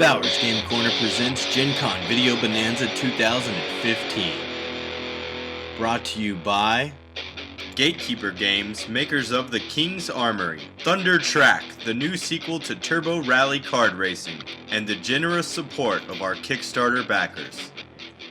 Bowers Game Corner presents Gencon Video Bonanza 2015. Brought to you by Gatekeeper Games, makers of The King's Armory, Thunder Track, the new sequel to Turbo Rally Card Racing, and the generous support of our Kickstarter backers.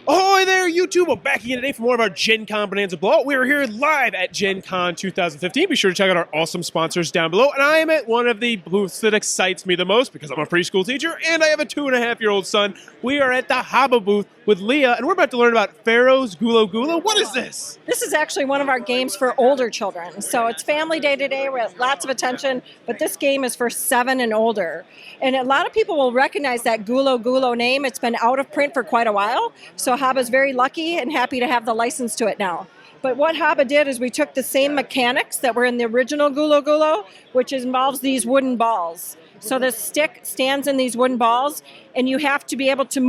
Ahoy there, YouTube! We're back again today for more of our Gen Con Bonanza Blowout. We are here live at Gen Con 2015. Be sure to check out our awesome sponsors down below. And I am at one of the booths that excites me the most because I'm a preschool teacher and I have a 2.5-year-old son. We are at the Haba booth with Leah, and we're about to learn about Pharaoh's Gulo Gulo. What is this? This is actually one of our games for older children. So it's family day today. We have lots of attention, but this game is for 7 and older. And a lot of people will recognize that Gulo Gulo name. It's been out of print for quite a while. So Haba's very lucky and happy to have the license to it now. But what Haba did is we took the same mechanics that were in the original Gulo Gulo, which involves these wooden balls. So the stick stands in these wooden balls, and you have to be able to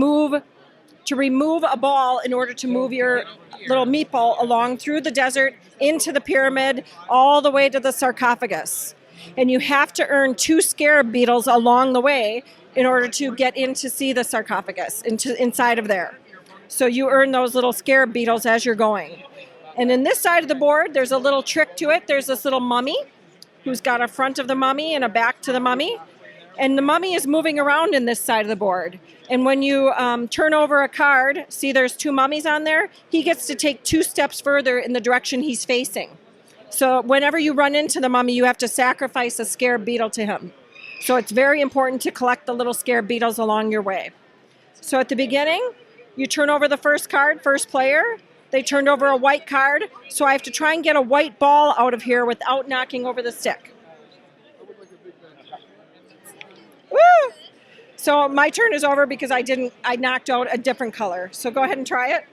remove a ball in order to move your little meatball along through the desert, into the pyramid, all the way to the sarcophagus. And you have to earn 2 scarab beetles along the way in order to get in to see the sarcophagus, inside of there. So you earn those little scarab beetles as you're going. And in this side of the board, there's a little trick to it. There's this little mummy who's got a front of the mummy and a back to the mummy. And the mummy is moving around in this side of the board. And when you turn over a card, see there's 2 mummies on there, he gets to take 2 steps further in the direction he's facing. So whenever you run into the mummy, you have to sacrifice a scarab beetle to him. So it's very important to collect the little scarab beetles along your way. So at the beginning, you turn over the first card, first player. They turned over a white card, so I have to try and get a white ball out of here without knocking over the stick. Woo! So my turn is over because I knocked out a different color. So go ahead and try it.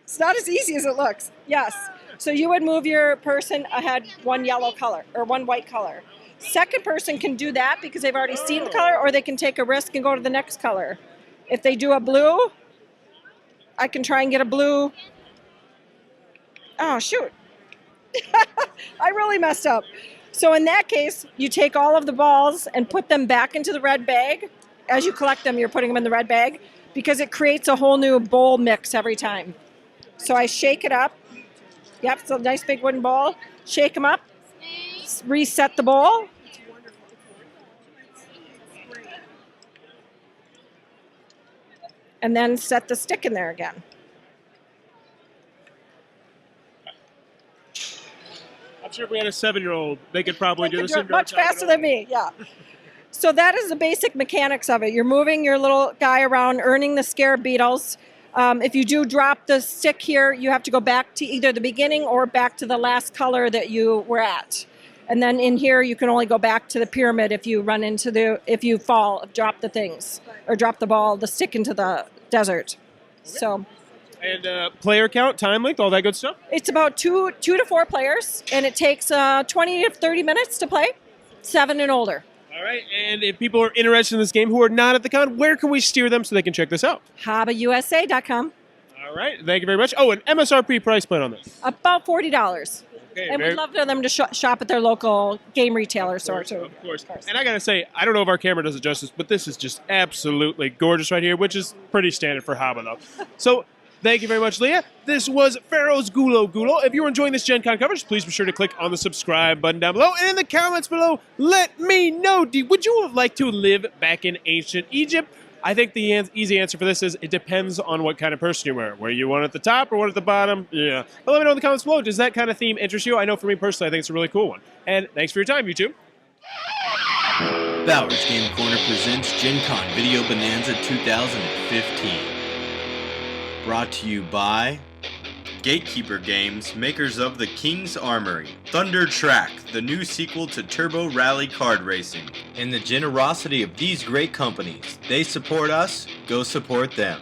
It's not as easy as it looks. Yes. So you would move your person ahead 1 yellow color or 1 white color. Second person can do that because they've already seen the color, or they can take a risk and go to the next color. If they do a blue, I can try and get a blue. Oh, shoot. I really messed up. So in that case, you take all of the balls and put them back into the red bag. As you collect them, you're putting them in the red bag because it creates a whole new bowl mix every time. So I shake it up. Yep, it's a nice big wooden bowl. Shake them up. Reset the bowl. And then set the stick in there again. I'm sure if we had a 7-year-old, they could probably do this much faster than me, yeah. So that is the basic mechanics of it. You're moving your little guy around, earning the scarab beetles. If you do drop the stick here, you have to go back to either the beginning or back to the last color that you were at. And then in here, you can only go back to the pyramid if you run into if you fall, drop the things, or drop the ball, the stick into the desert. So. And player count, time length, all that good stuff? It's about 2 to 4 players, and it takes 20 to 30 minutes to play, 7 and older. All right, and if people are interested in this game who are not at the con, where can we steer them so they can check this out? HabaUSA.com. All right, thank you very much. Oh, an MSRP price point on this? About $40. Okay, and we'd love for them to shop at their local game retailer store, too. Of course. And I got to say, I don't know if our camera does it justice, but this is just absolutely gorgeous right here, which is pretty standard for Haba, though. So, thank you very much, Leah. This was Pharaoh's Gulo Gulo. If you're enjoying this Gen Con coverage, please be sure to click on the subscribe button down below. And in the comments below, let me know, would you have liked to live back in ancient Egypt? I think the easy answer for this is it depends on what kind of person you are. Where you one at the top or one at the bottom? Yeah. But let me know in the comments below. Does that kind of theme interest you? I know for me personally, I think it's a really cool one. And thanks for your time, YouTube. Bowers Game Corner presents Gencon Video Bonanza 2015. Brought to you by Gatekeeper Games, makers of The King's Armory, Thunder Track, the new sequel to Turbo Rally Card Racing, and the generosity of these great companies. They support us, go support them.